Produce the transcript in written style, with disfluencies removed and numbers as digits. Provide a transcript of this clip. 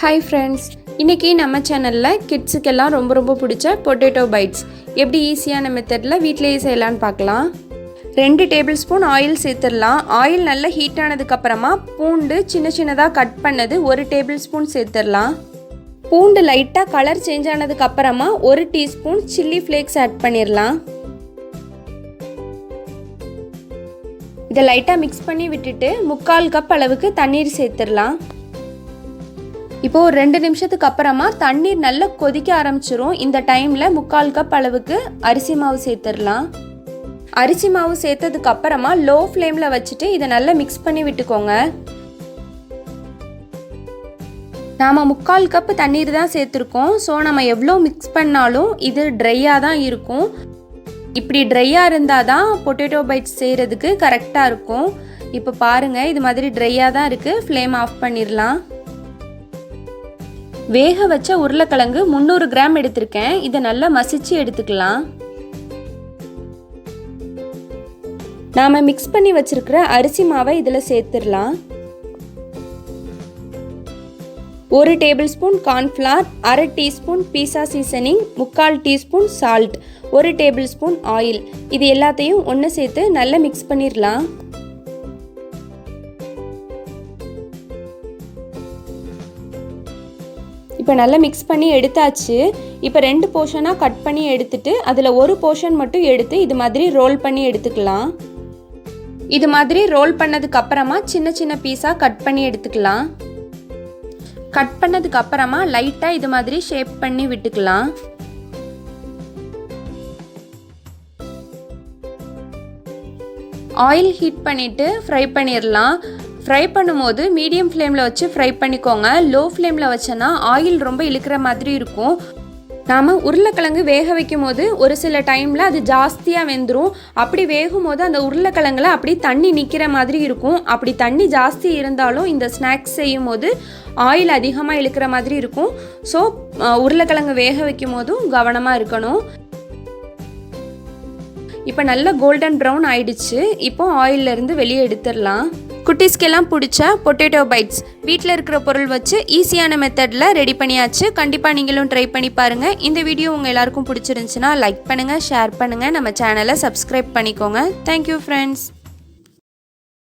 Hi friends, இன்னைக்கு நம்ம சேனல்ல கிட்ஸ்க்கெல்லாம் ரொம்ப பிடிச்ச பொட்டேட்டோ பைட்ஸ் எப்படி ஈஸியான மெத்தட்ல வீட்லயே செய்யலாம்னு பார்க்கலாம். 2 டேபிள்ஸ்பூன் ஆயில் சேர்த்துடலாம். ஆயில் நல்லா ஹீட் ஆனதுக்கு அப்புறமா பூண்டு சின்னதா கட் பண்ணது 1 டேபிள்ஸ்பூன் சேர்த்துடலாம். பூண்டு லைட்டா கலர் சேஞ்ச் ஆனதுக்கு அப்புறமா 1 டீஸ்பூன் சில்லி ஃப்ளேக்ஸ் ஆட் பண்ணிரலாம். இத லைட்டா மிக்ஸ் பண்ணி விட்டுட்டு 1/4 கப் அளவுக்கு தண்ணீர் சேர்த்துடலாம். இப்போ ஒரு 2 நிமிஷத்துக்கு அப்புறமா தண்ணீர் நல்லா கொதிக்க ஆரம்பிச்சிரும். இந்த டைம்ல 1/4 கப் அளவுக்கு அரிசி மாவு சேர்த்துடலாம். அரிசி மாவு சேர்த்ததுக்கு அப்புறமா லோ ஃப்ளேம்ல வச்சுட்டு இதை நல்லா மிக்ஸ் பண்ணி விட்டுக்கோங்க. நாம 1/4 கப் தண்ணீர் தான் சேர்த்துருக்கோம். ஸோ நம்ம எவ்வளோ மிக்ஸ் பண்ணாலும் இது ட்ரையாக தான் இருக்கும். இப்படி ட்ரையாக இருந்தால் தான் பொட்டேட்டோ பைட்ஸ் செய்கிறதுக்கு கரெக்டாக இருக்கும். இப்போ பாருங்கள், இது மாதிரி ட்ரையாக தான் இருக்குது. ஃப்ளேம் ஆஃப் பண்ணிடலாம். வேக வச்ச உருளைக்கிழங்கு 300 கிராம் எடுத்திருக்கேன். இதை நல்லா மசிச்சு எடுத்துக்கலாம். நாம மிக்ஸ் பண்ணி வச்சிருக்கிற அரிசி மாவை இதில் சேர்த்துடலாம். 1 டேபிள்ஸ்பூன் கார்ன்ஃப்ளவர், 1/2 டீஸ்பூன் பீஸா seasoning, 3/4 teaspoon salt, 1 tablespoon oil, இது எல்லாத்தையும் ஒன்று சேர்த்து நல்லா மிக்ஸ் பண்ணிடலாம். இப்போ நல்லா மிக்ஸ் பண்ணி எடுத்தாச்சு. இப்போ 2 போர்ஷனாக கட் பண்ணி எடுத்துட்டு அதில் ஒரு போர்ஷன் மட்டும் எடுத்து இது மாதிரி ரோல் பண்ணி எடுத்துக்கலாம். இது மாதிரி ரோல் பண்ணதுக்கு அப்புறமா சின்ன பீஸாக கட் பண்ணி எடுத்துக்கலாம். கட் பண்ணதுக்கு அப்புறமா லைட்டாக இது மாதிரி ஷேப் பண்ணி விட்டுக்கலாம். ஆயில் ஹீட் பண்ணிவிட்டு ஃப்ரை பண்ணிடலாம். ஃப்ரை பண்ணும்போது மீடியம் ஃப்ளேமில் வச்சு ஃப்ரை பண்ணிக்கோங்க. லோ ஃப்ளேமில் வச்சோன்னா ஆயில் ரொம்ப இழுக்கிற மாதிரி இருக்கும். நாம் உருளைக்கிழங்கு வேக வைக்கும் போது ஒரு சில டைமில் அது ஜாஸ்தியாக வெந்துடும். அப்படி வேகும் போது அந்த உருளைக்கிழங்குல அப்படி தண்ணி நிற்கிற மாதிரி இருக்கும். அப்படி தண்ணி ஜாஸ்தி இருந்தாலும் இந்த ஸ்நாக்ஸ் செய்யும் போது ஆயில் அதிகமாக இழுக்கிற மாதிரி இருக்கும். ஸோ உருளைக்கிழங்கு வேக வைக்கும் போதும் கவனமாக இருக்கணும். இப்போ நல்லா கோல்டன் ப்ரௌன் ஆயிடுச்சு. இப்போ ஆயிலிருந்து வெளியே எடுத்துடலாம். குட்டீஸ்க்கெல்லாம் பிடிச்ச பொட்டேட்டோ பைட்ஸ் வீட்டில் இருக்கிற பொருள் வச்சு ஈஸியான மெத்தடில் ரெடி பண்ணியாச்சு. கண்டிப்பாக நீங்களும் ட்ரை பண்ணி பாருங்கள். இந்த வீடியோ உங்கள் எல்லாருக்கும் பிடிச்சிருந்துச்சுன்னா லைக் பண்ணுங்கள், ஷேர் பண்ணுங்கள், நம்ம சேனலை சப்ஸ்கிரைப் பண்ணிக்கோங்க. Thank you friends.